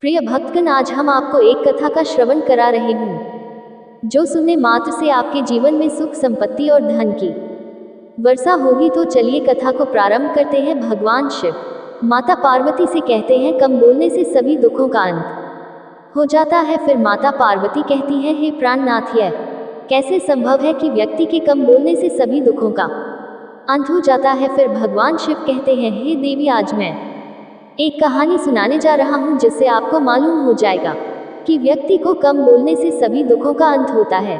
प्रिय भक्तगण, आज हम आपको एक कथा का श्रवण करा रहे हैं जो सुनने मात्र से आपके जीवन में सुख, संपत्ति और धन की वर्षा होगी। तो चलिए कथा को प्रारंभ करते हैं। भगवान शिव माता पार्वती से कहते हैं, कम बोलने से सभी दुखों का अंत हो जाता है। फिर माता पार्वती कहती हैं, हे प्राणनाथ, यह कैसे संभव है कि व्यक्ति के कम बोलने से सभी दुखों का अंत हो जाता है। फिर भगवान शिव कहते हैं, हे देवी, आज मैं एक कहानी सुनाने जा रहा हूँ जिससे आपको मालूम हो जाएगा कि व्यक्ति को कम बोलने से सभी दुखों का अंत होता है।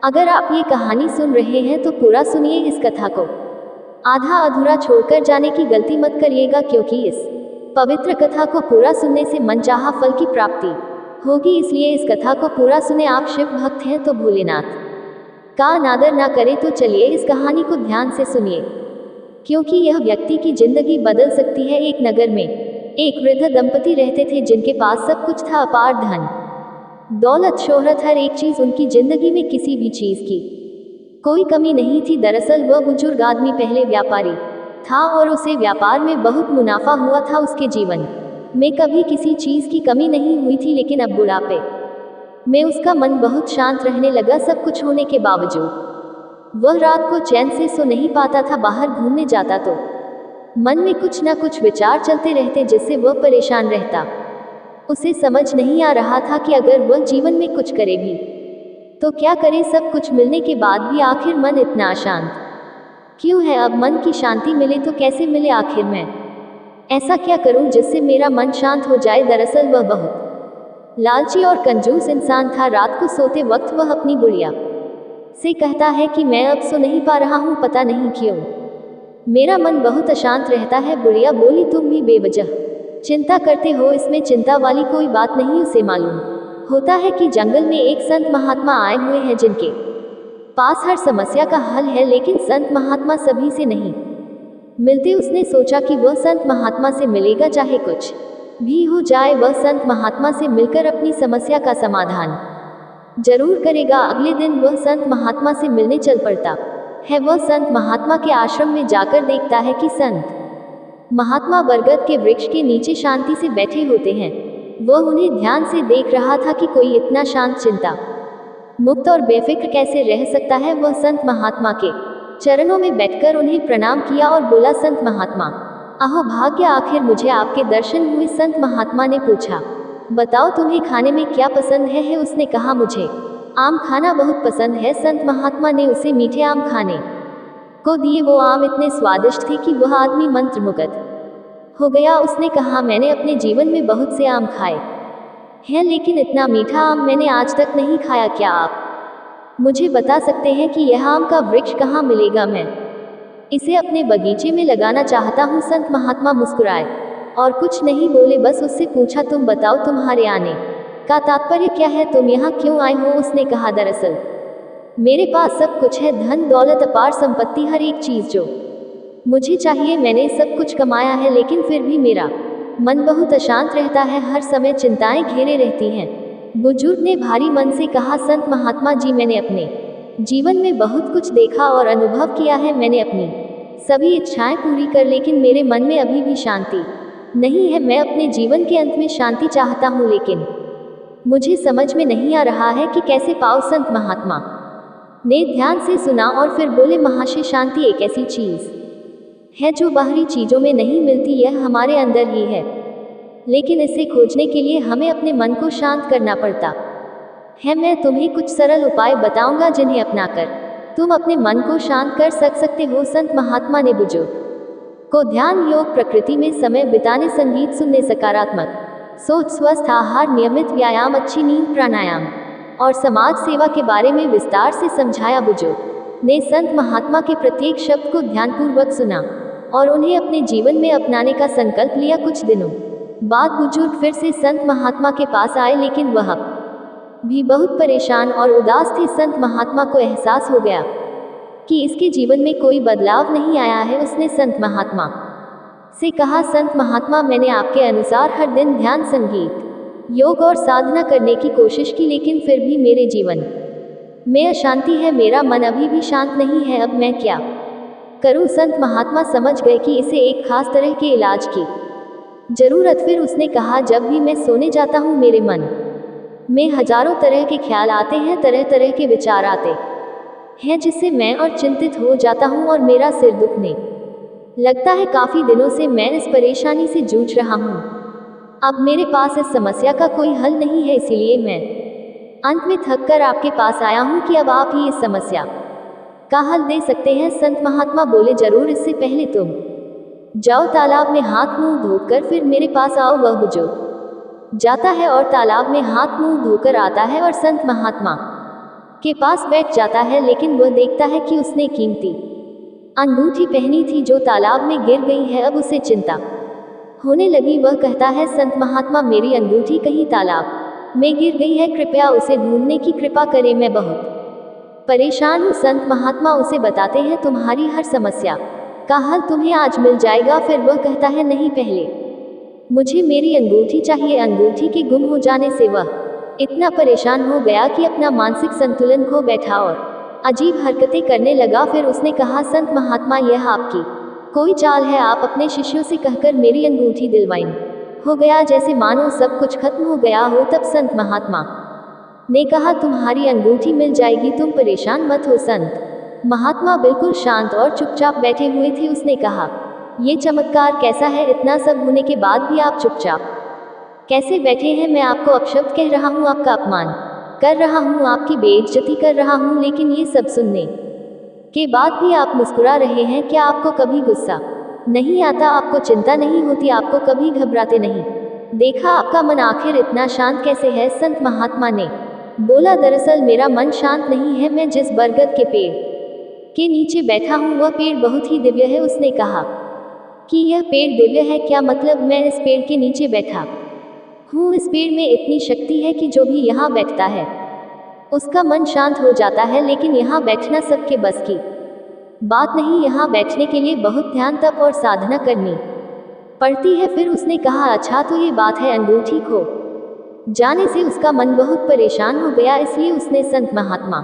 अगर आप ये कहानी सुन रहे हैं तो पूरा सुनिए। इस कथा को आधा अधूरा छोड़कर जाने की गलती मत करिएगा, क्योंकि इस पवित्र कथा को पूरा सुनने से मनचाहा फल की प्राप्ति होगी। इसलिए इस कथा को पूरा सुने। आप शिव भक्त हैं तो भोलेनाथ का अनादर ना करें। तो चलिए इस कहानी को ध्यान से सुनिए, क्योंकि यह व्यक्ति की जिंदगी बदल सकती है। एक नगर में एक वृद्ध दंपति रहते थे जिनके पास सब कुछ था, अपार धन दौलत, शोहरत, हर एक चीज। उनकी जिंदगी में किसी भी चीज की कोई कमी नहीं थी। दरअसल वह बुजुर्ग आदमी पहले व्यापारी था और उसे व्यापार में बहुत मुनाफा हुआ था। उसके जीवन में कभी किसी चीज की कमी नहीं हुई थी। लेकिन अब बुढ़ापे में उसका मन बहुत शांत रहने लगा। सब कुछ होने के बावजूद वह रात को चैन से सो नहीं पाता था। बाहर घूमने जाता तो मन में कुछ ना कुछ विचार चलते रहते, जिससे वह परेशान रहता। उसे समझ नहीं आ रहा था कि अगर वह जीवन में कुछ करे भी तो क्या करे। सब कुछ मिलने के बाद भी आखिर मन इतना अशांत क्यों है। अब मन की शांति मिले तो कैसे मिले। आखिर मैं ऐसा क्या करूं जिससे मेरा मन शांत हो जाए। दरअसल वह बहुत लालची और कंजूस इंसान था। रात को सोते वक्त वह अपनी गुड़िया से कहता है कि मैं अब सो नहीं पा रहा हूँ, पता नहीं क्यों मेरा मन बहुत अशांत रहता है। बुढ़िया बोली, तुम भी बेवजह चिंता करते हो, इसमें चिंता वाली कोई बात नहीं। उसे मालूम होता है कि जंगल में एक संत महात्मा आए हुए हैं जिनके पास हर समस्या का हल है, लेकिन संत महात्मा सभी से नहीं मिलते। उसने सोचा कि वह संत महात्मा से मिलेगा, चाहे कुछ भी हो जाए। वह संत महात्मा से मिलकर अपनी समस्या का समाधान जरूर करेगा। अगले दिन वह संत महात्मा से मिलने चल पड़ता है। वह संत महात्मा के आश्रम में जाकर देखता है कि संत महात्मा बरगद के वृक्ष के नीचे शांति से बैठे होते हैं। वह उन्हें ध्यान से देख रहा था कि कोई इतना शांत, चिंता मुक्त और बेफिक्र कैसे रह सकता है। वह संत महात्मा के चरणों में बैठकर उन्हें प्रणाम किया और बोला, संत महात्मा, अहो भाग्य, आखिर मुझे आपके दर्शन हुए। संत महात्मा ने पूछा, बताओ तुम्हें खाने में क्या पसंद है। उसने कहा, मुझे आम खाना बहुत पसंद है। संत महात्मा ने उसे मीठे आम खाने को दिए। वो आम इतने स्वादिष्ट थे कि वह आदमी मंत्रमुग्ध हो गया। उसने कहा, मैंने अपने जीवन में बहुत से आम खाए हैं, लेकिन इतना मीठा आम मैंने आज तक नहीं खाया। क्या आप मुझे बता सकते हैं कि यह आम का वृक्ष कहाँ मिलेगा? मैं इसे अपने बगीचे में लगाना चाहता हूँ। संत महात्मा मुस्कुराए और कुछ नहीं बोले, बस उससे पूछा, तुम बताओ तुम्हारे आने का तात्पर्य क्या है, तुम यहाँ क्यों आए हो? उसने कहा, दरअसल मेरे पास सब कुछ है, धन दौलत, अपार संपत्ति, हर एक चीज जो मुझे चाहिए मैंने सब कुछ कमाया है, लेकिन फिर भी मेरा मन बहुत अशांत रहता है। हर समय चिंताएं घेरे रहती हैं। बुजुर्ग ने भारी मन से कहा, संत महात्मा जी, मैंने अपने जीवन में बहुत कुछ देखा और अनुभव किया है। मैंने अपनी सभी इच्छाएं पूरी कर, लेकिन मेरे मन में अभी भी शांति नहीं है। मैं अपने जीवन के अंत में शांति चाहता हूँ, लेकिन मुझे समझ में नहीं आ रहा है कि कैसे पाऊँ। संत महात्मा ने ध्यान से सुना और फिर बोले, महाशय, शांति एक ऐसी चीज है जो बाहरी चीजों में नहीं मिलती, यह हमारे अंदर ही है। लेकिन इसे खोजने के लिए हमें अपने मन को शांत करना पड़ता है। मैं तुम्हें कुछ सरल उपाय बताऊंगा जिन्हें अपनाकर तुम अपने मन को शांत कर सकते हो। संत महात्मा ने बुजुर्ग को ध्यान, योग, प्रकृति में समय बिताने, संगीत सुनने, सकारात्मक सोच, स्वस्थ आहार, नियमित व्यायाम, अच्छी नींद, प्राणायाम और समाज सेवा के बारे में विस्तार से समझाया। बुजुर्ग ने संत महात्मा के प्रत्येक शब्द को ध्यानपूर्वक सुना और उन्हें अपने जीवन में अपनाने का संकल्प लिया। कुछ दिनों बाद बुजुर्ग फिर से संत महात्मा के पास आए, लेकिन वह भी बहुत परेशान और उदास थे। संत महात्मा को एहसास हो गया कि इसके जीवन में कोई बदलाव नहीं आया है। उसने संत महात्मा से कहा, संत महात्मा, मैंने आपके अनुसार हर दिन ध्यान, संगीत, योग और साधना करने की कोशिश की, लेकिन फिर भी मेरे जीवन में अशांति है। मेरा मन अभी भी शांत नहीं है। अब मैं क्या करूं? संत महात्मा समझ गए कि इसे एक खास तरह के इलाज की जरूरत। फिर उसने कहा, जब भी मैं सोने जाता हूँ मेरे मन में हजारों तरह के ख्याल आते हैं, तरह तरह के विचार आते हैं, जिससे मैं और चिंतित हो जाता हूँ और मेरा सिर दुखने लगता है। काफी दिनों से मैं इस परेशानी से जूझ रहा हूँ। अब मेरे पास इस समस्या का कोई हल नहीं है, इसीलिए मैं अंत में थक कर आपके पास आया हूँ कि अब आप ही इस समस्या का हल दे सकते हैं। संत महात्मा बोले, जरूर, इससे पहले तुम जाओ तालाब में हाथ मुंह धोकर फिर मेरे पास आओ। वह बुजुर्ग जाता है और तालाब में हाथ मुंह धोकर आता है और संत महात्मा के पास बैठ जाता है, लेकिन वह देखता है कि उसने कीमती अंगूठी पहनी थी जो तालाब में गिर गई है। अब उसे चिंता होने लगी। वह कहता है, संत महात्मा, मेरी अंगूठी कहीं तालाब में गिर गई है, कृपया उसे ढूंढने की कृपा करें, मैं बहुत परेशान हूँ। संत महात्मा उसे बताते हैं, तुम्हारी हर समस्या का हल तुम्हें आज मिल जाएगा। फिर वह कहता है, नहीं, पहले मुझे मेरी अंगूठी चाहिए। अंगूठी के गुम हो जाने से वह इतना परेशान हो गया कि अपना मानसिक संतुलन खो बैठा और अजीब हरकतें करने लगा। फिर उसने कहा, संत महात्मा, यह आपकी कोई चाल है? आप अपने शिष्यों से कहकर मेरी अंगूठी दिलवाइन। हो गया जैसे मानो सब कुछ खत्म हो गया हो। तब संत महात्मा ने कहा, तुम्हारी अंगूठी मिल जाएगी, तुम परेशान मत हो। संत महात्मा बिल्कुल शांत और चुपचाप बैठे हुए थे। उसने कहा, ये चमत्कार कैसा है? इतना सब होने के बाद भी आप चुपचाप कैसे बैठे हैं? मैं आपको अपशब्द कह रहा हूँ, आपका अपमान कर रहा हूँ, आपकी बेइज्जती कर रहा हूँ, लेकिन ये सब सुनने के बाद भी आप मुस्कुरा रहे हैं। क्या आपको कभी गुस्सा नहीं आता? आपको चिंता नहीं होती? आपको कभी घबराते नहीं देखा? आपका मन आखिर इतना शांत कैसे है? संत महात्मा ने बोला, दरअसल मेरा मन शांत नहीं है। मैं जिस बरगद के पेड़ के नीचे बैठा हूँ वह पेड़ बहुत ही दिव्य है। उसने कहा कि यह पेड़ दिव्य है? क्या मतलब? मैं इस पेड़ के नीचे बैठा हूँ, इस पेड़ में इतनी शक्ति है कि जो भी यहाँ बैठता है उसका मन शांत हो जाता है। लेकिन यहाँ बैठना सबके बस की बात नहीं, यहाँ बैठने के लिए बहुत ध्यान, तप और साधना करनी पड़ती है। फिर उसने कहा, अच्छा, तो ये बात है। अंगूठी खो जाने से उसका मन बहुत परेशान हो गया, इसलिए उसने संत महात्मा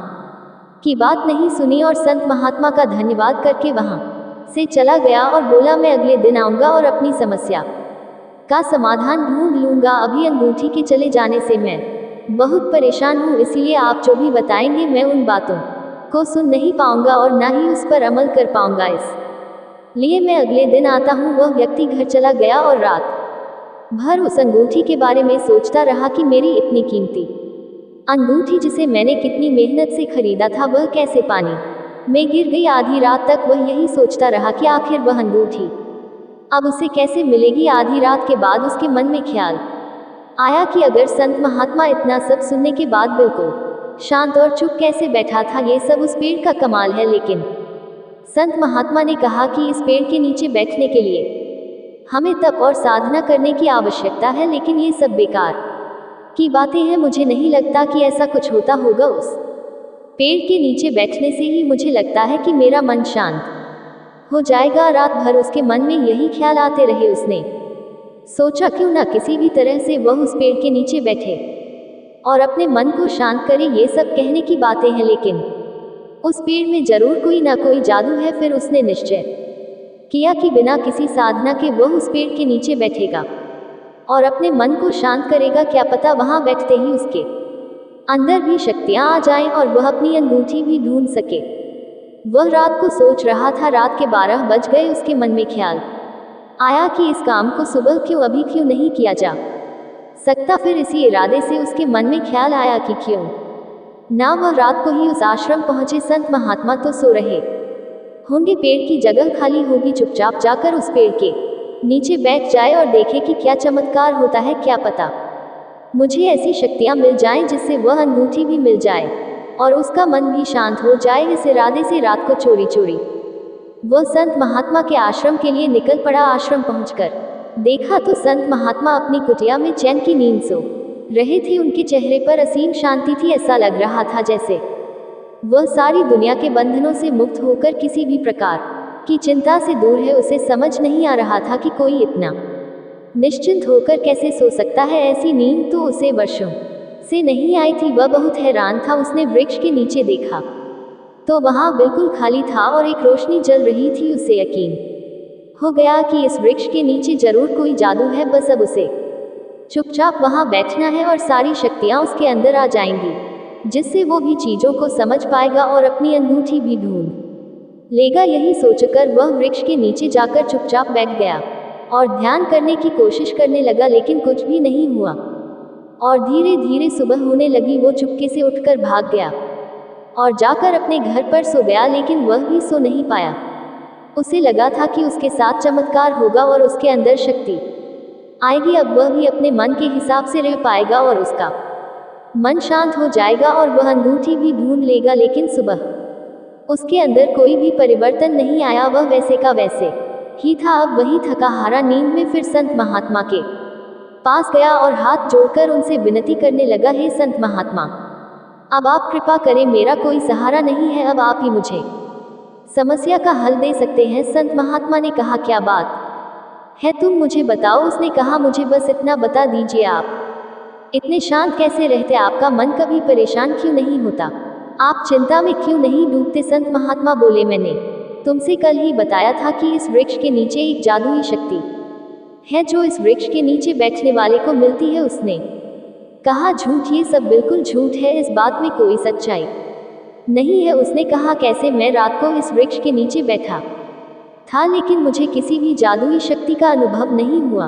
की बात नहीं सुनी और संत महात्मा का धन्यवाद करके वहां से चला गया और बोला, मैं अगले दिन आऊंगा और अपनी समस्या का समाधान ढूंढ लूंगा। अभी अंगूठी के चले जाने से मैं बहुत परेशान हूँ, इसलिए आप जो भी बताएंगे मैं उन बातों को सुन नहीं पाऊंगा और ना ही उस पर अमल कर पाऊंगा, इसलिए मैं अगले दिन आता हूँ। वह व्यक्ति घर चला गया और रात भर उस अंगूठी के बारे में सोचता रहा कि मेरी इतनी कीमती अंगूठी, जिसे मैंने कितनी मेहनत से खरीदा था, वह कैसे पानी में गिर गई। आधी रात तक वह यही सोचता रहा कि आखिर वह अंगूठी अब उसे कैसे मिलेगी। आधी रात के बाद उसके मन में ख्याल आया कि अगर संत महात्मा इतना सब सुनने के बाद बिल्कुल शांत और चुप कैसे बैठा था, ये सब उस पेड़ का कमाल है। लेकिन संत महात्मा ने कहा कि इस पेड़ के नीचे बैठने के लिए हमें तप और साधना करने की आवश्यकता है, लेकिन ये सब बेकार की बातें हैं। मुझे नहीं लगता कि ऐसा कुछ होता होगा। उस पेड़ के नीचे बैठने से ही मुझे लगता है कि मेरा मन शांत हो जाएगा। रात भर उसके मन में यही ख्याल आते रहे। उसने सोचा, क्यों ना किसी भी तरह से वह उस पेड़ के नीचे बैठे और अपने मन को शांत करे। ये सब कहने की बातें हैं, लेकिन उस पेड़ में जरूर कोई ना कोई जादू है। फिर उसने निश्चय किया कि बिना किसी साधना के वह उस पेड़ के नीचे बैठेगा और अपने मन को शांत करेगा। क्या पता वहां बैठते ही उसके अंदर भी शक्तियां आ जाएं और वह अपनी अंगूठी भी ढूंढ सके। वह रात को सोच रहा था। रात के 12 बज गए। उसके मन में ख्याल आया कि इस काम को सुबह अभी क्यों नहीं किया जा सकता। फिर इसी इरादे से उसके मन में ख्याल आया कि क्यों ना वह रात को ही उस आश्रम पहुंचे। संत महात्मा तो सो रहे होंगे, पेड़ की जगह खाली होगी। चुपचाप जाकर उस पेड़ के नीचे बैठ जाए और देखे कि क्या चमत्कार होता है। क्या पता मुझे ऐसी शक्तियां मिल जाएं जिससे वह अंगूठी भी मिल जाए और उसका मन भी शांत हो जाए। इस इरादे से रात को चोरी चोरी वह संत महात्मा के आश्रम के लिए निकल पड़ा। आश्रम पहुंचकर देखा तो संत महात्मा अपनी कुटिया में चैन की नींद सो रहे थे। उनके चेहरे पर असीम शांति थी। ऐसा लग रहा था जैसे वह सारी दुनिया के बंधनों से मुक्त होकर किसी भी प्रकार की चिंता से दूर है। उसे समझ नहीं आ रहा था कि कोई इतना निश्चिंत होकर कैसे सो सकता है। ऐसी नींद तो उसे वर्षों से नहीं आई थी। वह बहुत हैरान था। उसने वृक्ष के नीचे देखा तो वहां बिल्कुल खाली था और एक रोशनी जल रही थी। उसे यकीन हो गया कि इस वृक्ष के नीचे जरूर कोई जादू है, बस अब उसे चुपचाप वहां बैठना है और सारी शक्तियां उसके अंदर आ जाएंगी, जिससे वो भी चीजों को समझ पाएगा और अपनी अंगूठी भी ढूंढ लेगा। यही सोचकर वह वृक्ष के नीचे जाकर चुपचाप बैठ गया और ध्यान करने की कोशिश करने लगा, लेकिन कुछ भी नहीं हुआ। और धीरे धीरे सुबह होने लगी। वो चुपके से उठकर भाग गया और जाकर अपने घर पर सो गया, लेकिन वह भी सो नहीं पाया। उसे लगा था कि उसके साथ चमत्कार होगा और उसके अंदर शक्ति आएगी। अब वह भी अपने मन के हिसाब से रह पाएगा और उसका मन शांत हो जाएगा और वह अंगूठी भी ढूंढ लेगा। लेकिन सुबह उसके अंदर कोई भी परिवर्तन नहीं आया, वह वैसे का वैसे ही था। अब वही थका हारा नींद में फिर संत महात्मा के पास गया और हाथ जोड़कर उनसे विनती करने लगा, हे संत महात्मा, अब आप कृपा करें, मेरा कोई सहारा नहीं है, अब आप ही मुझे समस्या का हल दे सकते हैं। संत महात्मा ने कहा, क्या बात है, तुम मुझे बताओ। उसने कहा, मुझे बस इतना बता दीजिए, आप इतने शांत कैसे रहते, आपका मन कभी परेशान क्यों नहीं होता, आप चिंता में क्यों नहीं डूबते। संत महात्मा बोले, मैंने तुमसे कल ही बताया था कि इस वृक्ष के नीचे एक जादुई शक्ति है जो इस वृक्ष के नीचे बैठने वाले को मिलती है। उसने कहा, झूठ, ये सब बिल्कुल झूठ है, इस बात में कोई सच्चाई नहीं है। उसने कहा, कैसे, मैं रात को इस वृक्ष के नीचे बैठा था, लेकिन मुझे किसी भी जादुई शक्ति का अनुभव नहीं हुआ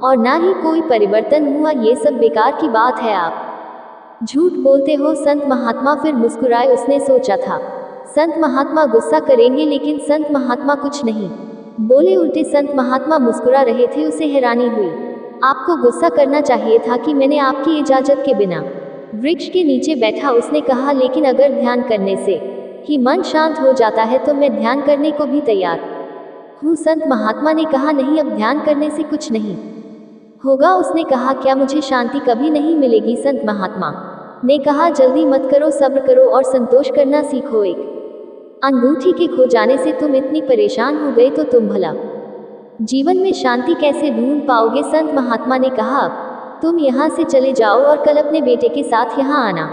और ना ही कोई परिवर्तन हुआ, ये सब बेकार की बात है, आप झूठ बोलते हो। संत महात्मा फिर मुस्कुराए। उसने सोचा था संत महात्मा गुस्सा करेंगे, लेकिन संत महात्मा कुछ नहीं बोले, उल्टे संत महात्मा मुस्कुरा रहे थे। उसे हैरानी हुई, आपको गुस्सा करना चाहिए था कि मैंने आपकी इजाजत के बिना वृक्ष के नीचे बैठा। उसने कहा, लेकिन अगर ध्यान करने से ही मन शांत हो जाता है तो मैं ध्यान करने को भी तैयार हूँ। संत महात्मा ने कहा, नहीं, अब ध्यान करने से कुछ नहीं होगा। उसने कहा, क्या मुझे शांति कभी नहीं मिलेगी। संत महात्मा ने कहा, जल्दी मत करो, सब्र करो और संतोष करना सीखो। एक अंगूठी के खो जाने से तुम इतनी परेशान हो गए तो तुम भला जीवन में शांति कैसे ढूंढ पाओगे। संत महात्मा ने कहा, तुम यहाँ से चले जाओ और कल अपने बेटे के साथ यहाँ आना।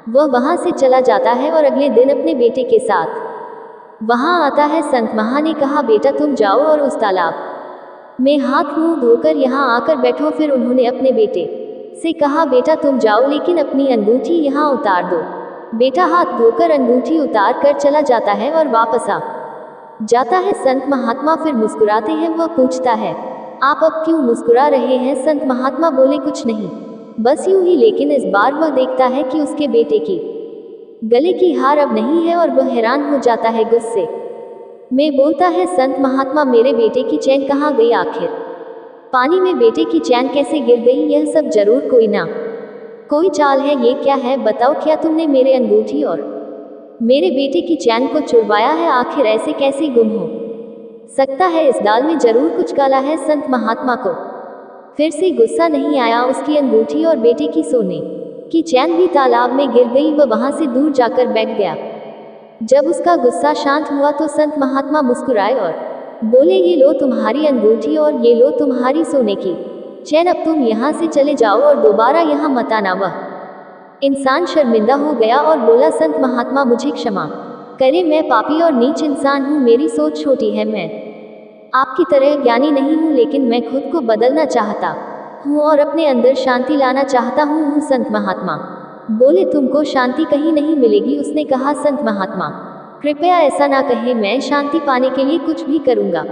वह वहाँ से चला जाता है और अगले दिन अपने बेटे के साथ वहाँ आता है। संत महा ने कहा, बेटा तुम जाओ और उस तालाब में हाथ मुंह धोकर यहाँ आकर बैठो। फिर उन्होंने अपने बेटे से कहा, बेटा तुम जाओ, लेकिन अपनी अंगूठी यहाँ उतार दो। बेटा हाथ धोकर अंगूठी उतार कर चला जाता है और वापस आ जाता है। संत महात्मा फिर मुस्कुराते हैं। वह पूछता है, आप अब क्यों मुस्कुरा रहे हैं। संत महात्मा बोले, कुछ नहीं, बस यूं ही। लेकिन इस बार वह देखता है कि उसके बेटे की गले की हार अब नहीं है और वह हैरान हो जाता है। गुस्से में बोलता है, संत महात्मा, मेरे बेटे की चैन कहाँ गई, आखिर पानी में बेटे की चैन कैसे गिर गई। यह सब जरूर कोई ना कोई चाल है। ये क्या है, बताओ, क्या तुमने मेरे अंगूठी और मेरे बेटे की चैन को चुरवाया है। आखिर ऐसे कैसे गुम हो सकता है, इस दाल में जरूर कुछ काला है। संत महात्मा को फिर से गुस्सा नहीं आया। उसकी अंगूठी और बेटे की सोने की चैन भी तालाब में गिर गई। वह वहां से दूर जाकर बैठ गया। जब उसका गुस्सा शांत हुआ तो संत महात्मा मुस्कुराए और बोले, ये लो तुम्हारी अंगूठी और ये लो तुम्हारी सोने की चैन, अब तुम यहाँ से चले जाओ और दोबारा यहाँ मत आना। वह इंसान शर्मिंदा हो गया और बोला, संत महात्मा, मुझे क्षमा करें, मैं पापी और नीच इंसान हूँ, मेरी सोच छोटी है, मैं आपकी तरह ज्ञानी नहीं हूँ, लेकिन मैं खुद को बदलना चाहता हूँ और अपने अंदर शांति लाना चाहता हूँ। संत महात्मा बोले, तुमको शांति कहीं नहीं मिलेगी। उसने कहा, संत महात्मा, कृपया ऐसा ना कहे, मैं शांति पाने के लिए कुछ भी करूँगा।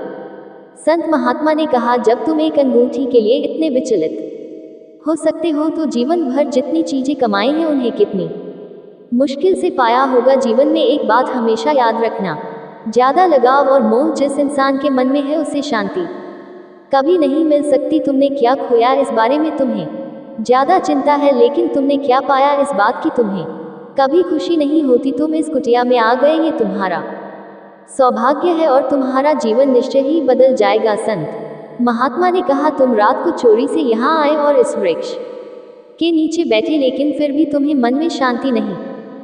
संत महात्मा ने कहा, जब तुम एक अंगूठी के लिए इतने विचलित हो सकते हो तो जीवन भर जितनी चीजें कमाई हैं उन्हें कितनी मुश्किल से पाया होगा। जीवन में एक बात हमेशा याद रखना, ज्यादा लगाव और मोह जिस इंसान के मन में है उसे शांति कभी नहीं मिल सकती। तुमने क्या खोया इस बारे में तुम्हें ज्यादा चिंता है, लेकिन तुमने क्या पाया इस बात की तुम्हें कभी खुशी नहीं होती। तुम इस कुटिया में आ गए, ये तुम्हारा सौभाग्य है और तुम्हारा जीवन निश्चय ही बदल जाएगा। संत महात्मा ने कहा, तुम रात को चोरी से यहाँ आए और इस वृक्ष के नीचे बैठे, लेकिन फिर भी तुम्हें मन में शांति नहीं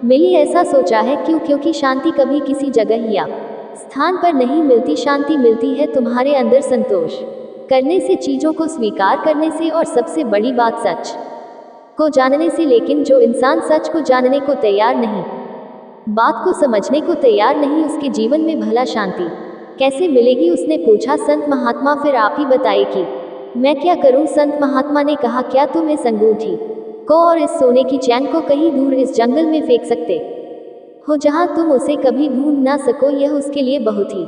मिली। ऐसा सोचा है क्यों? क्योंकि शांति कभी किसी जगह या स्थान पर नहीं मिलती। शांति मिलती है तुम्हारे अंदर संतोष करने से, चीजों को स्वीकार करने से और सबसे बड़ी बात सच को जानने से। लेकिन जो इंसान सच को जानने को तैयार नहीं, बात को समझने को तैयार नहीं, उसके जीवन में भला शांति कैसे मिलेगी, उसने पूछा। संत महात्मा फिर आप ही बताइए कि मैं क्या करूं। संत महात्मा ने कहा, क्या तुम इस अंगूठी को और इस सोने की चैन को कहीं दूर इस जंगल में फेंक सकते हो जहां तुम उसे कभी ढूंढ ना सको। यह उसके लिए बहुत ही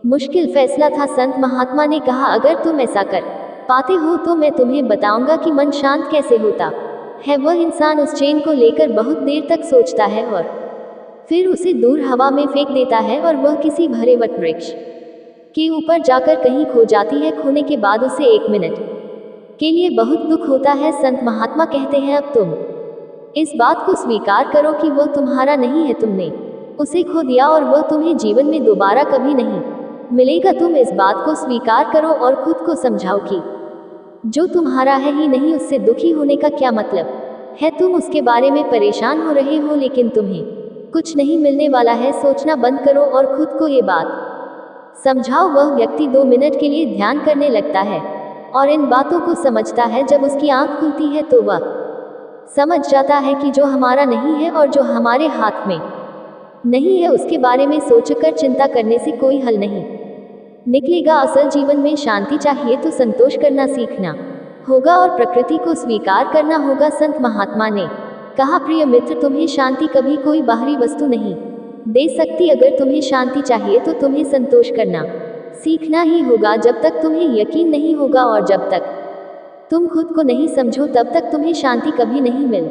मुश्किल फैसला था। संत महात्मा ने कहा, अगर तुम ऐसा कर पाते हो तो मैं तुम्हें बताऊंगा कि मन शांत कैसे होता है। वह इंसान उस चेन को लेकर बहुत देर तक सोचता है और फिर उसे दूर हवा में फेंक देता है और वह किसी भरे वट वृक्ष के ऊपर जाकर कहीं खो जाती है। खोने के बाद उसे 1 मिनट के लिए बहुत दुख होता है। संत महात्मा कहते हैं, अब तुम इस बात को स्वीकार करो कि वह तुम्हारा नहीं है, तुमने उसे खो दिया और वह तुम्हें जीवन में दोबारा कभी नहीं मिलेगा। तुम इस बात को स्वीकार करो और खुद को समझाओ कि जो तुम्हारा है ही नहीं, उससे दुखी होने का क्या मतलब है। तुम उसके बारे में परेशान हो रहे हो लेकिन तुम्हें कुछ नहीं मिलने वाला है। सोचना बंद करो और खुद को ये बात समझाओ। वह व्यक्ति 2 मिनट के लिए ध्यान करने लगता है और इन बातों को समझता है। जब उसकी आंख खुलती है तो वह समझ जाता है कि जो हमारा नहीं है और जो हमारे हाथ में नहीं है उसके बारे में सोचकर चिंता करने से कोई हल नहीं निकलेगा। असल जीवन में शांति चाहिए तो संतोष करना सीखना होगा और प्रकृति को स्वीकार करना होगा। संत महात्मा ने कहा, प्रिय मित्र, तुम्हें शांति कभी कोई बाहरी वस्तु नहीं दे सकती। अगर तुम्हें शांति चाहिए तो तुम्हें संतोष करना सीखना ही होगा। जब तक तुम्हें यकीन नहीं होगा और जब तक तुम खुद को नहीं समझो तब तक तुम्हें शांति कभी नहीं मिल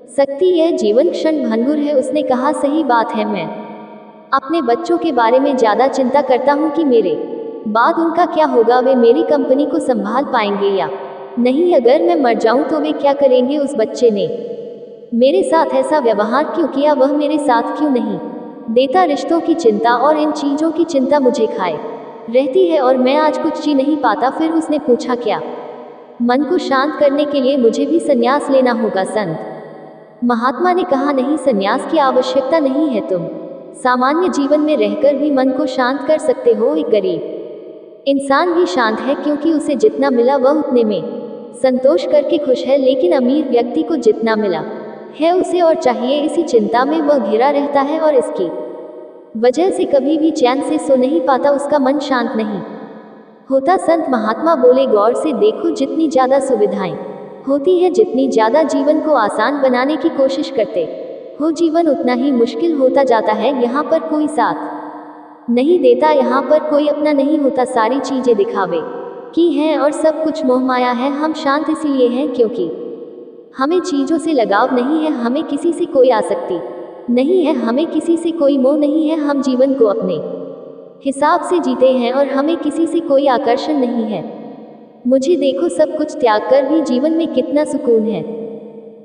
सकती। यह जीवन क्षण भंगुर है। उसने कहा, सही बात है, मैं अपने बच्चों के बारे में ज़्यादा चिंता करता हूँ कि मेरे बाद उनका क्या होगा, वे मेरी कंपनी को संभाल पाएंगे या नहीं। अगर मैं मर जाऊँ तो वे क्या करेंगे। उस बच्चे ने मेरे साथ ऐसा व्यवहार क्यों किया, वह मेरे साथ क्यों नहीं देता। रिश्तों की चिंता और इन चीज़ों की चिंता मुझे खाए रहती है और मैं आज कुछ जी नहीं पाता। फिर उसने पूछा, क्या मन को शांत करने के लिए मुझे भी संन्यास लेना होगा। संत महात्मा ने कहा, नहीं, संन्यास की आवश्यकता नहीं है। तुम सामान्य जीवन में रहकर भी मन को शांत कर सकते हो। एक गरीब इंसान भी शांत है क्योंकि उसे जितना मिला वह उतने में संतोष करके खुश है, लेकिन अमीर व्यक्ति को जितना मिला है उसे और चाहिए। इसी चिंता में वह घिरा रहता है और इसकी वजह से कभी भी चैन से सो नहीं पाता, उसका मन शांत नहीं होता। संत महात्मा बोले, गौर से देखो, जितनी ज़्यादा सुविधाएं होती है, जितनी ज़्यादा जीवन को आसान बनाने की कोशिश करते हो, जीवन उतना ही मुश्किल होता जाता है। यहाँ पर कोई साथ नहीं देता, यहाँ पर कोई अपना नहीं होता। सारी चीज़ें दिखावे की हैं और सब कुछ मोहमाया है। हम शांत इसलिए हैं क्योंकि हमें चीज़ों से लगाव नहीं है, हमें किसी से कोई आसक्ति नहीं है, हमें किसी से कोई मोह नहीं है। हम जीवन को अपने हिसाब से जीते हैं और हमें किसी से कोई आकर्षण नहीं है। मुझे देखो, सब कुछ त्याग कर भी जीवन में कितना सुकून है,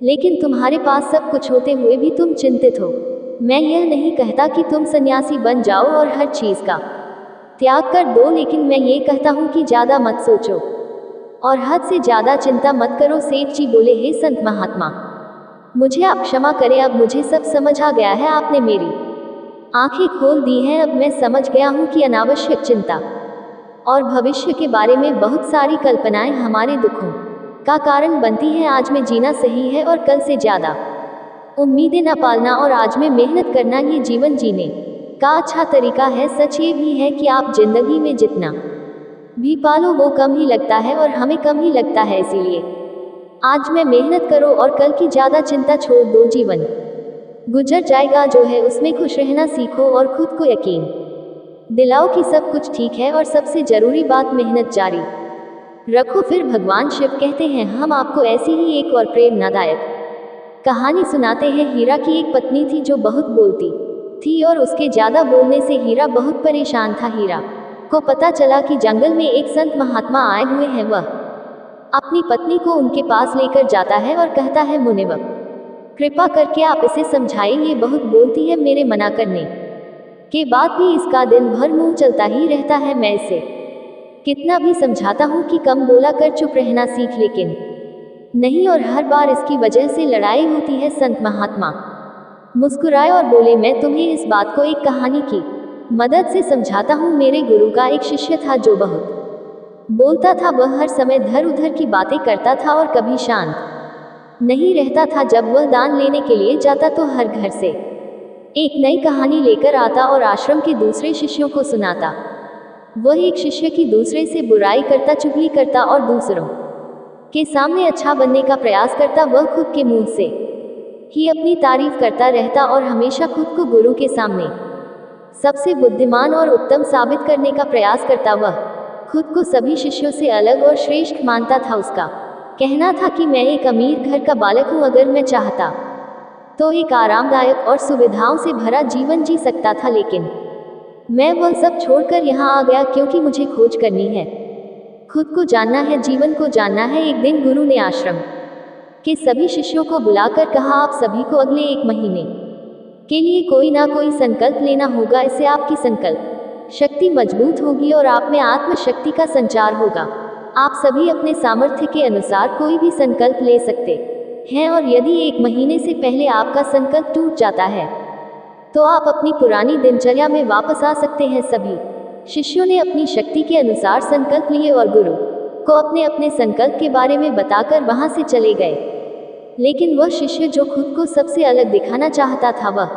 लेकिन तुम्हारे पास सब कुछ होते हुए भी तुम चिंतित हो। मैं यह नहीं कहता कि तुम सन्यासी बन जाओ और हर चीज़ का त्याग कर दो, लेकिन मैं ये कहता हूँ कि ज़्यादा मत सोचो और हद से ज़्यादा चिंता मत करो। सेठ जी बोले, हे संत महात्मा, मुझे आप क्षमा करें, अब मुझे सब समझ आ गया है। आपने मेरी आंखें खोल दी हैं। अब मैं समझ गया हूँ कि अनावश्यक चिंता और भविष्य के बारे में बहुत सारी कल्पनाएं हमारे दुखों का कारण बनती हैं। आज में जीना सही है और कल से ज़्यादा उम्मीदें न पालना और आज में मेहनत करना ये जीवन जीने का अच्छा तरीका है। सच ये भी है कि आप जिंदगी में जितना भी पालो वो कम ही लगता है और हमें कम ही लगता है। इसीलिए आज में मेहनत करो और कल की ज़्यादा चिंता छोड़ दो। जीवन गुजर जाएगा, जो है उसमें खुश रहना सीखो और खुद को यकीन दिलाओ कि सब कुछ ठीक है और सबसे ज़रूरी बात, मेहनत जारी रखो। फिर भगवान शिव कहते हैं, हम आपको ऐसी ही एक और प्रेरणादायक कहानी सुनाते हैं। हीरा की एक पत्नी थी जो बहुत बोलती थी और उसके ज़्यादा बोलने से हीरा बहुत परेशान था। हीरा को पता चला कि जंगल में एक संत महात्मा आए हुए हैं। वह अपनी पत्नी को उनके पास लेकर जाता है और कहता है, मुनिवर, कृपा करके आप इसे समझाइए, ये बहुत बोलती है, मेरे मना करने के बाद भी इसका दिन भर मुंह चलता ही रहता है। मैं इसे कितना भी समझाता हूँ कि कम बोला कर, चुप रहना सीख, लेकिन नहीं, और हर बार इसकी वजह से लड़ाई होती है। संत महात्मा मुस्कुराए और बोले, मैं तुम्हें इस बात को एक कहानी की मदद से समझाता हूँ। मेरे गुरु का एक शिष्य था जो बहुत बोलता था। वह हर समय धर उधर की बातें करता था और कभी शांत नहीं रहता था। जब वह दान लेने के लिए जाता तो हर घर से एक नई कहानी लेकर आता और आश्रम के दूसरे शिष्यों को सुनाता। वह एक शिष्य की दूसरे से बुराई करता, चुगली करता और दूसरों के सामने अच्छा बनने का प्रयास करता। वह खुद के मुंह से ही अपनी तारीफ करता रहता और हमेशा खुद को गुरु के सामने सबसे बुद्धिमान और उत्तम साबित करने का प्रयास करता। वह खुद को सभी शिष्यों से अलग और श्रेष्ठ मानता था। उसका कहना था कि मैं एक अमीर घर का बालक हूँ, अगर मैं चाहता तो एक आरामदायक और सुविधाओं से भरा जीवन जी सकता था, लेकिन मैं वह सब छोड़कर यहाँ आ गया क्योंकि मुझे खोज करनी है, खुद को जानना है, जीवन को जानना है। एक दिन गुरु ने आश्रम के सभी शिष्यों को बुलाकर कहा, आप सभी को अगले 1 महीने के लिए कोई ना कोई संकल्प लेना होगा। इससे आपकी संकल्प शक्ति मजबूत होगी और आप में आत्मशक्ति का संचार होगा। आप सभी अपने सामर्थ्य के अनुसार कोई भी संकल्प ले सकते हैं और यदि 1 महीने से पहले आपका संकल्प टूट जाता है तो आप अपनी पुरानी दिनचर्या में वापस आ सकते हैं। सभी शिष्यों ने अपनी शक्ति के अनुसार संकल्प लिए और गुरु को अपने अपने संकल्प के बारे में बताकर वहां से चले गए। लेकिन वह शिष्य जो खुद को सबसे अलग दिखाना चाहता था, वह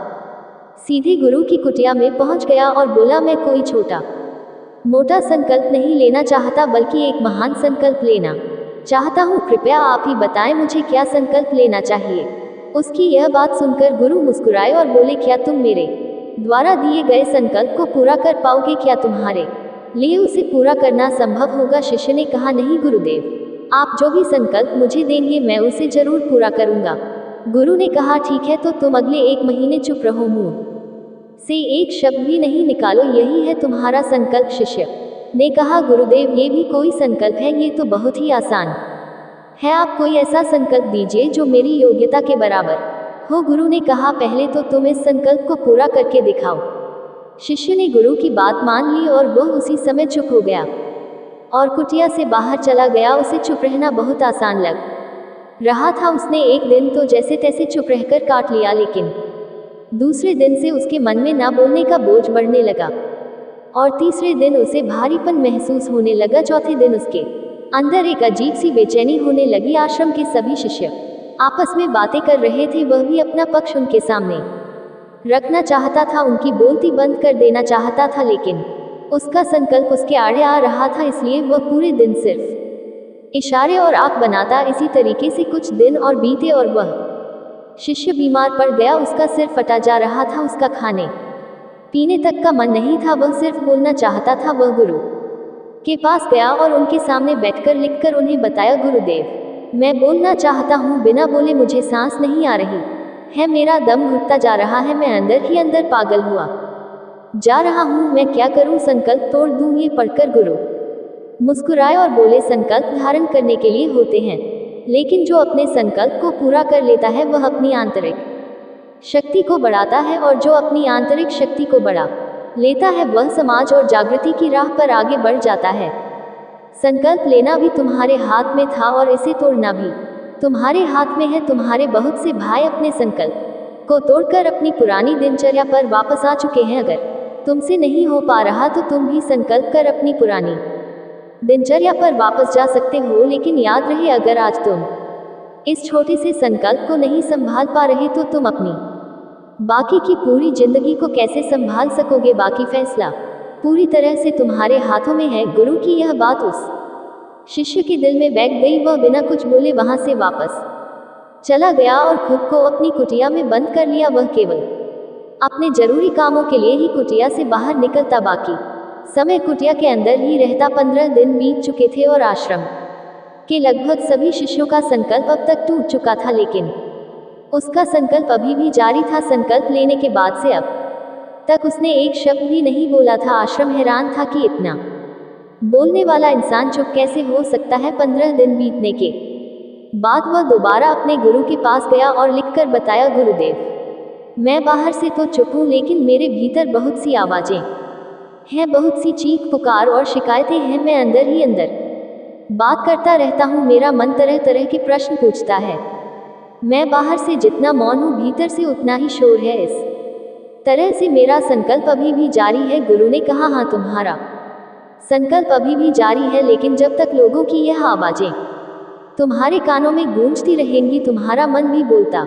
सीधे गुरु की कुटिया में पहुंच गया और बोला, मैं कोई छोटा मोटा संकल्प नहीं लेना चाहता, बल्कि एक महान संकल्प लेना चाहता हूँ। कृपया आप ही बताएं मुझे क्या संकल्प लेना चाहिए। उसकी यह बात सुनकर गुरु मुस्कुराए और बोले, क्या तुम मेरे द्वारा दिए गए संकल्प को पूरा कर पाओगे? क्या तुम्हारे लिए उसे पूरा करना संभव होगा? शिष्य ने कहा, नहीं गुरुदेव, आप जो भी संकल्प मुझे देंगे मैं उसे जरूर पूरा करूंगा। गुरु ने कहा, ठीक है, तो तुम अगले 1 महीने चुप रहो, मुंह से एक शब्द भी नहीं निकालो, यही है तुम्हारा संकल्प। शिष्य ने कहा, गुरुदेव, ये भी कोई संकल्प है? ये तो बहुत ही आसान है, आप कोई ऐसा संकल्प दीजिए जो मेरी योग्यता के बराबर हो। गुरु ने कहा, पहले तो तुम इस संकल्प को पूरा करके दिखाओ। शिष्य ने गुरु की बात मान ली और वह उसी समय चुप हो गया और कुटिया से बाहर चला गया। उसे चुप रहना बहुत आसान लग रहा था। उसने एक दिन तो जैसे तैसे चुप रहकर काट लिया, लेकिन दूसरे दिन से उसके मन में ना बोलने का बोझ बढ़ने लगा और तीसरे दिन उसे भारीपन महसूस होने लगा। चौथे दिन उसके अंदर एक अजीब सी बेचैनी होने लगी। आश्रम के सभी शिष्य आपस में बातें कर रहे थे। वह भी अपना पक्ष उनके सामने रखना चाहता था, उनकी बोलती बंद कर देना चाहता था, लेकिन उसका संकल्प उसके आड़े आ रहा था, इसलिए वह पूरे दिन सिर्फ इशारे और आंख बनाता। इसी तरीके से कुछ दिन और बीते और वह शिष्य बीमार पड़ गया। उसका सिर फटा जा रहा था, उसका खाने पीने तक का मन नहीं था, वह सिर्फ बोलना चाहता था। वह गुरु के पास गया और उनके सामने बैठकर लिखकर उन्हें बताया, गुरुदेव, मैं बोलना चाहता हूँ, बिना बोले मुझे सांस नहीं आ रही है, मेरा दम घुटता जा रहा है, मैं अंदर ही अंदर पागल हुआ जा रहा हूँ, मैं क्या करूँ? संकल्प तोड़ दूँ? ये पढ़कर गुरु मुस्कुराए और बोले, संकल्प धारण करने के लिए होते हैं, लेकिन जो अपने संकल्प को पूरा कर लेता है वह अपनी आंतरिक शक्ति को बढ़ाता है, और जो अपनी आंतरिक शक्ति को बढ़ा लेता है वह समाज और जागृति की राह पर आगे बढ़ जाता है। संकल्प लेना भी तुम्हारे हाथ में था और इसे तोड़ना भी तुम्हारे हाथ में है। तुम्हारे बहुत से भाई अपने संकल्प को तोड़कर अपनी पुरानी दिनचर्या पर वापस आ चुके हैं। अगर तुमसे नहीं हो पा रहा तो तुम भी संकल्प कर अपनी पुरानी दिनचर्या पर वापस जा सकते हो, लेकिन याद रहे, अगर आज तुम इस छोटे से संकल्प को नहीं संभाल पा रहे तो तुम अपनी बाकी की पूरी जिंदगी को कैसे संभाल सकोगे? बाकी फैसला पूरी तरह से तुम्हारे हाथों में है। गुरु की यह बात उस शिष्य के दिल में बैठ गई। वह बिना कुछ बोले वहां से वापस चला गया और खुद को अपनी कुटिया में बंद कर लिया। वह केवल अपने जरूरी कामों के लिए ही कुटिया से बाहर निकलता, बाकी समय कुटिया के अंदर ही रहता। 15 दिन बीत चुके थे और आश्रम के लगभग सभी शिष्यों का संकल्प अब तक टूट चुका था, लेकिन उसका संकल्प अभी भी जारी था। संकल्प लेने के बाद से अब तक उसने एक शब्द भी नहीं बोला था। आश्रम हैरान था कि इतना बोलने वाला इंसान चुप कैसे हो सकता है। 15 दिन बीतने के बाद वह दोबारा अपने गुरु के पास गया और लिखकर बताया, गुरुदेव, मैं बाहर से तो चुप हूँ, लेकिन मेरे भीतर बहुत सी आवाजें हैं, बहुत सी चीख पुकार और शिकायतें हैं। मैं अंदर ही अंदर बात करता रहता हूँ, मेरा मन तरह तरह के प्रश्न पूछता है। मैं बाहर से जितना मौन हूँ, भीतर से उतना ही शोर है। इस तरह से मेरा संकल्प अभी भी जारी है। गुरु ने कहा, हाँ, तुम्हारा संकल्प अभी भी जारी है, लेकिन जब तक लोगों की यह आवाजें तुम्हारे कानों में गूंजती रहेंगी, तुम्हारा मन भी बोलता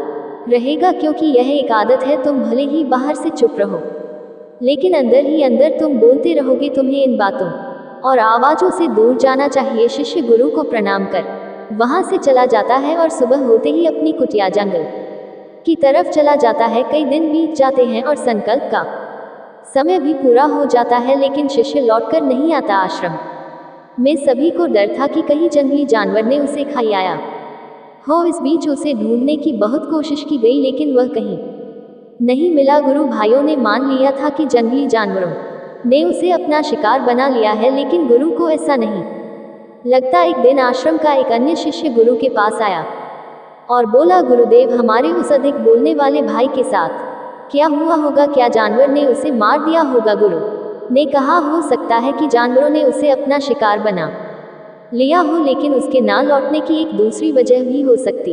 रहेगा, क्योंकि यह एक आदत है। तुम भले ही बाहर से चुप रहो, लेकिन अंदर ही अंदर तुम बोलते रहोगे। तुम्हें इन बातों और आवाजों से दूर जाना चाहिए। शिष्य गुरु को प्रणाम कर वहां से चला जाता है और सुबह होते ही अपनी कुटिया जंगल की तरफ चला जाता है। कई दिन बीत जाते हैं और संकल्प का समय भी पूरा हो जाता है, लेकिन शिष्य लौटकर नहीं आता। आश्रम में सभी को डर था कि कहीं जंगली जानवर ने उसे खा आया हो। इस बीच उसे ढूंढने की बहुत कोशिश की गई, लेकिन वह कहीं नहीं मिला। गुरु भाइयों ने मान लिया था कि जंगली जानवरों ने उसे अपना शिकार बना लिया है, लेकिन गुरु को ऐसा नहीं लगता। एक दिन आश्रम का एक अन्य शिष्य गुरु के पास आया और बोला, गुरुदेव, हमारे उस अधिक बोलने वाले भाई के साथ क्या हुआ होगा? क्या जानवर ने उसे मार दिया होगा? गुरु ने कहा, हो सकता है कि जानवरों ने उसे अपना शिकार बना लिया हो, लेकिन उसके ना लौटने की एक दूसरी वजह भी हो सकती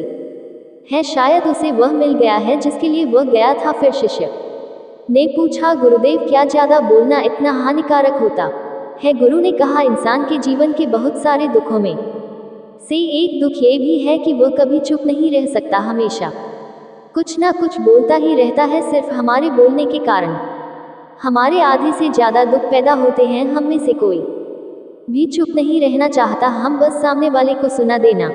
है। शायद उसे वह मिल गया है जिसके लिए वह गया था। फिर शिष्य ने पूछा, गुरुदेव, क्या ज्यादा बोलना इतना हानिकारक होता है? गुरु ने कहा, इंसान के जीवन के बहुत सारे दुखों में से एक दुख ये भी है कि वह कभी चुप नहीं रह सकता, हमेशा कुछ ना कुछ बोलता ही रहता है। सिर्फ हमारे बोलने के कारण हमारे आधे से ज्यादा दुख पैदा होते हैं। हम में से कोई भी चुप नहीं रहना चाहता। हम बस सामने वाले को सुना देना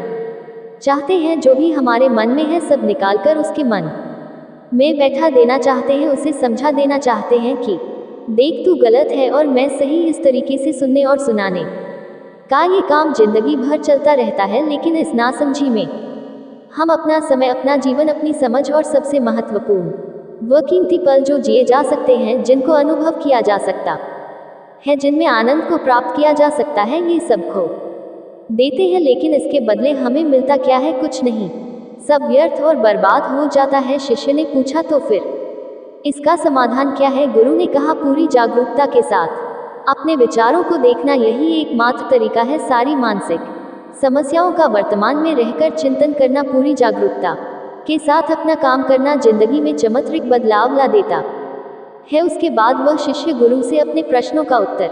चाहते हैं। जो भी हमारे मन में है सब निकालकर उसके मन में बैठा देना चाहते हैं। उसे समझा देना चाहते हैं कि देख, तू गलत है और मैं सही। इस तरीके से सुनने और सुनाने का ये काम जिंदगी भर चलता रहता है, लेकिन इस नासमझी में हम अपना समय, अपना जीवन, अपनी समझ और सबसे महत्वपूर्ण वो कीमती पल जो जिए जा सकते हैं, जिनको अनुभव किया जा सकता है, जिनमें आनंद को प्राप्त किया जा सकता है, ये सब खो देते हैं। लेकिन इसके बदले हमें मिलता क्या है? कुछ नहीं, सब व्यर्थ और बर्बाद हो जाता है। शिष्य ने पूछा, तो फिर इसका समाधान क्या है? गुरु ने कहा, पूरी जागरूकता के साथ अपने विचारों को देखना, यही एकमात्र तरीका है। सारी मानसिक समस्याओं का वर्तमान में रहकर चिंतन करना, पूरी जागरूकता के साथ अपना काम करना जिंदगी में चमत्कारिक बदलाव ला देता है। उसके बाद वह शिष्य गुरु से अपने प्रश्नों का उत्तर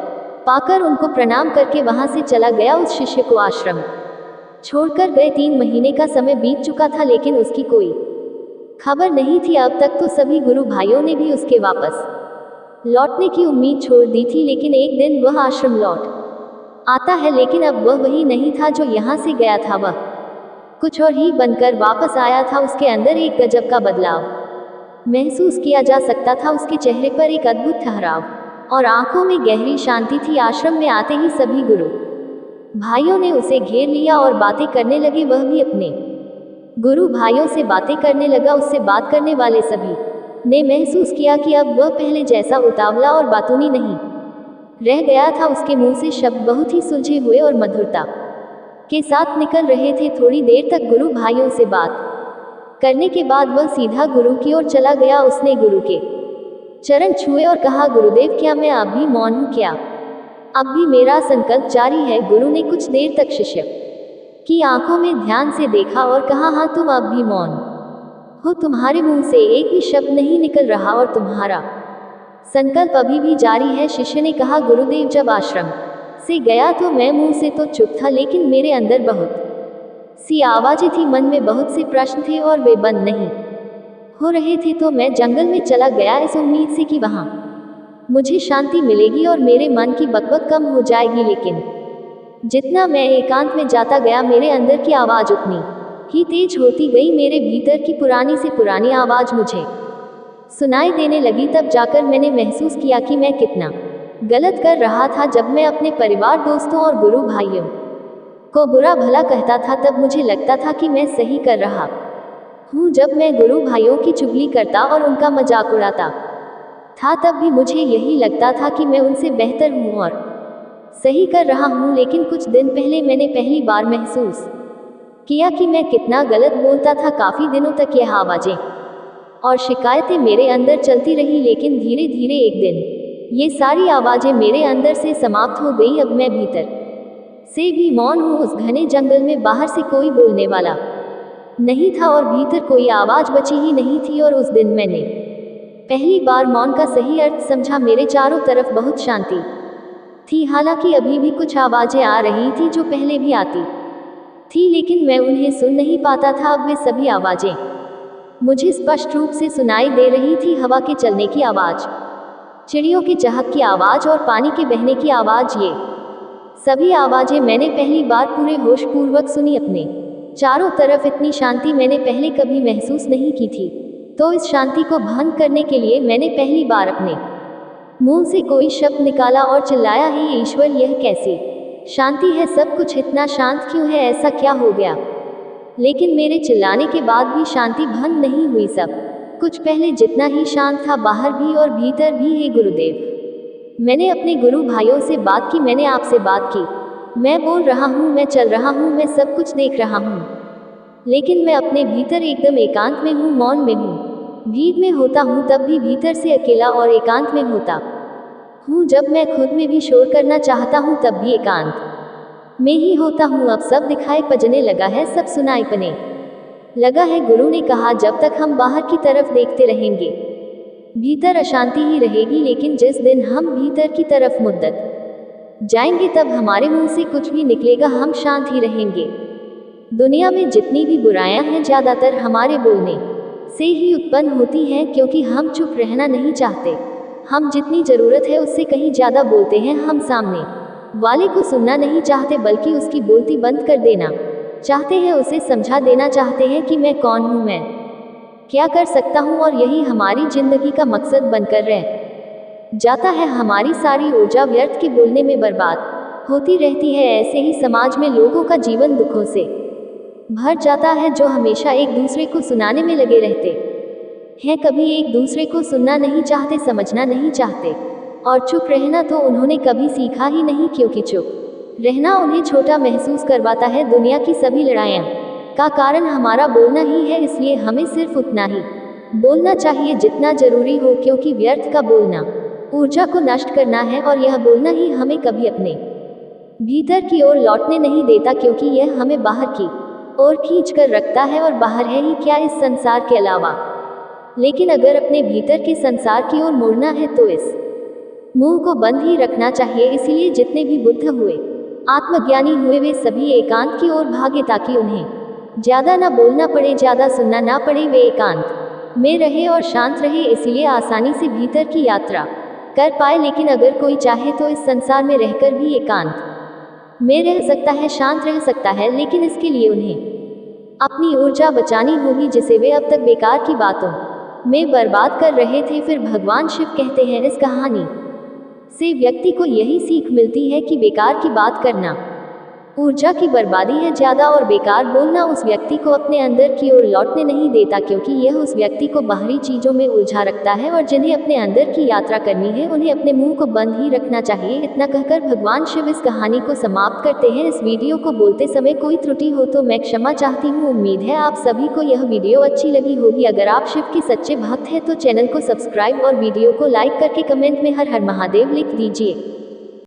पाकर उनको प्रणाम करके वहां से चला गया। उस शिष्य को आश्रम छोड़कर गए 3 महीने का समय बीत चुका था, लेकिन उसकी कोई खबर नहीं थी। अब तक तो सभी गुरु भाइयों ने भी उसके वापस लौटने की उम्मीद छोड़ दी थी, लेकिन एक दिन वह आश्रम लौट आता है। लेकिन अब वह वही नहीं था जो यहाँ से गया था। वह कुछ और ही बनकर वापस आया था। उसके अंदर एक गजब का बदलाव महसूस किया जा सकता था। उसके चेहरे पर एक अद्भुत ठहराव और आंखों में गहरी शांति थी। आश्रम में आते ही सभी गुरु भाइयों ने उसे घेर लिया और बातें करने लगे। वह भी अपने गुरु भाइयों से बातें करने लगा। उससे बात करने वाले सभी ने महसूस किया कि अब वह पहले जैसा उतावला और बातूनी नहीं रह गया था। उसके मुंह से शब्द बहुत ही सुलझे हुए और मधुरता के साथ निकल रहे थे। थोड़ी देर तक गुरु भाइयों से बात करने के बाद वह सीधा गुरु की ओर चला गया। उसने गुरु के चरण छुए और कहा, गुरुदेव, क्या मैं अब भी मौन हूँ? क्या अब भी मेरा संकल्प जारी है? गुरु ने कुछ देर तक शिष्य की आंखों में ध्यान से देखा और कहा, हाँ, तुम अब भी मौन हो। तुम्हारे मुंह से एक भी शब्द नहीं निकल रहा और तुम्हारा संकल्प अभी भी जारी है। शिष्य ने कहा, गुरुदेव, जब आश्रम से गया तो मैं मुंह से तो चुप था, लेकिन मेरे अंदर बहुत सी आवाजें थी। मन में बहुत से प्रश्न थे और वे बंद नहीं हो रहे थे। तो मैं जंगल में चला गया, इस उम्मीद से कि वहां मुझे शांति मिलेगी और मेरे मन की बकबक कम हो जाएगी। लेकिन जितना मैं एकांत में जाता गया, मेरे अंदर की आवाज उतनी ही तेज होती गई। मेरे भीतर की पुरानी से पुरानी आवाज मुझे सुनाई देने लगी। तब जाकर मैंने महसूस किया कि मैं कितना गलत कर रहा था। जब मैं अपने परिवार, दोस्तों और गुरु भाइयों को बुरा भला कहता था, तब मुझे लगता था कि मैं सही कर रहा हूँ। जब मैं गुरु भाइयों की चुगली करता और उनका मजाक उड़ाता था, तब भी मुझे यही लगता था कि मैं उनसे बेहतर हूँ और सही कर रहा हूँ। लेकिन कुछ दिन पहले मैंने पहली बार महसूस किया कि मैं कितना गलत बोलता था। काफी दिनों तक यह आवाजें और शिकायतें मेरे अंदर चलती रही, लेकिन धीरे धीरे एक दिन ये सारी आवाजें मेरे अंदर से समाप्त हो गई। अब मैं भीतर से भी मौन हूँ। उस घने जंगल में बाहर से कोई बोलने वाला नहीं था और भीतर कोई आवाज बची ही नहीं थी। और उस दिन मैंने पहली बार मौन का सही अर्थ समझा। मेरे चारों तरफ बहुत शांति थी। हालांकि अभी भी कुछ आवाजें आ रही थी जो पहले भी आती थी, लेकिन मैं उन्हें सुन नहीं पाता था। अब वे सभी आवाजें मुझे स्पष्ट रूप से सुनाई दे रही थी हवा के चलने की आवाज, चिड़ियों के चहक की आवाज और पानी के बहने की आवाज। ये सभी आवाजें मैंने पहली बार पूरे होश पूर्वक सुनी। अपने चारों तरफ इतनी शांति मैंने पहले कभी महसूस नहीं की थी। तो इस शांति को भंग करने के लिए मैंने पहली बार अपने मुंह से कोई शब्द निकाला और चिल्लाया, हे ईश्वर, यह कैसी शांति है, सब कुछ इतना शांत क्यों है, ऐसा क्या हो गया। लेकिन मेरे चिल्लाने के बाद भी शांति भंग नहीं हुई। सब कुछ पहले जितना ही शांत था, बाहर भी और भीतर भी। हे गुरुदेव, मैंने अपने गुरु भाइयों से बात की, मैंने आपसे बात की, मैं बोल रहा हूँ, मैं चल रहा हूँ, मैं सब कुछ देख रहा हूँ, लेकिन मैं अपने भीतर एकदम एकांत में हूँ, मौन में हूँ। भीड़ में होता हूँ तब भी भीतर से अकेला और एकांत में होता हूँ। जब मैं खुद में भी शोर करना चाहता हूँ तब भी एकांत में ही होता हूँ। अब सब दिखाई पड़ने लगा है, सब सुनाई पड़ने लगा है। गुरु ने कहा, जब तक हम बाहर की तरफ देखते रहेंगे भीतर अशांति ही रहेगी, लेकिन जिस दिन हम भीतर की तरफ मुद्दत जाएंगे तब हमारे मुंह से कुछ भी निकलेगा, हम शांत ही रहेंगे। दुनिया में जितनी भी बुराइयां हैं ज़्यादातर हमारे बोलने से ही उत्पन्न होती हैं, क्योंकि हम चुप रहना नहीं चाहते। हम जितनी ज़रूरत है उससे कहीं ज़्यादा बोलते हैं। हम सामने वाले को सुनना नहीं चाहते, बल्कि उसकी बोलती बंद कर देना चाहते हैं, उसे समझा देना चाहते हैं कि मैं कौन हूँ, मैं क्या कर सकता हूँ, और यही हमारी जिंदगी का मकसद बनकर रह जाता है। हमारी सारी ऊर्जा व्यर्थ के बोलने में बर्बाद होती रहती है। ऐसे ही समाज में लोगों का जीवन दुखों से भर जाता है, जो हमेशा एक दूसरे को सुनाने में लगे रहते हैं, कभी एक दूसरे को सुनना नहीं चाहते, समझना नहीं चाहते। और चुप रहना तो उन्होंने कभी सीखा ही नहीं, क्योंकि चुप रहना उन्हें छोटा महसूस करवाता है। दुनिया की सभी लड़ाइयाँ का कारण हमारा बोलना ही है, इसलिए हमें सिर्फ उतना ही बोलना चाहिए जितना जरूरी हो, क्योंकि व्यर्थ का बोलना ऊर्जा को नष्ट करना है, और यह बोलना ही हमें कभी अपने भीतर की ओर लौटने नहीं देता, क्योंकि यह हमें बाहर की ओर खींच कर रखता है, और बाहर है ही क्या इस संसार के अलावा। लेकिन अगर अपने भीतर के संसार की ओर मुड़ना है तो इस मुंह को बंद ही रखना चाहिए। इसीलिए जितने भी बुद्ध हुए, आत्मज्ञानी हुए, वे सभी एकांत की ओर भागे, ताकि उन्हें ज़्यादा ना बोलना पड़े, ज़्यादा सुनना ना पड़े। वे एकांत में रहे और शांत रहे, इसलिए आसानी से भीतर की यात्रा कर पाए। लेकिन अगर कोई चाहे तो इस संसार में रहकर भी एकांत में रह सकता है, शांत रह सकता है, लेकिन इसके लिए उन्हें अपनी ऊर्जा बचानी होगी, जिसे वे अब तक बेकार की बातों में बर्बाद कर रहे थे। फिर भगवान शिव कहते हैं, इस कहानी से व्यक्ति को यही सीख मिलती है कि बेकार की बात करना ऊर्जा की बर्बादी है ज़्यादा, और बेकार बोलना उस व्यक्ति को अपने अंदर की ओर लौटने नहीं देता, क्योंकि यह उस व्यक्ति को बाहरी चीज़ों में उलझा रखता है। और जिन्हें अपने अंदर की यात्रा करनी है, उन्हें अपने मुंह को बंद ही रखना चाहिए। इतना कहकर भगवान शिव इस कहानी को समाप्त करते हैं। इस वीडियो को बोलते समय कोई त्रुटि हो तो मैं क्षमा चाहती हूँ। उम्मीद है आप सभी को यह वीडियो अच्छी लगी होगी। अगर आप शिव के सच्चे भक्त हैं तो चैनल को सब्सक्राइब और वीडियो को लाइक करके कमेंट में हर हर महादेव लिख दीजिए।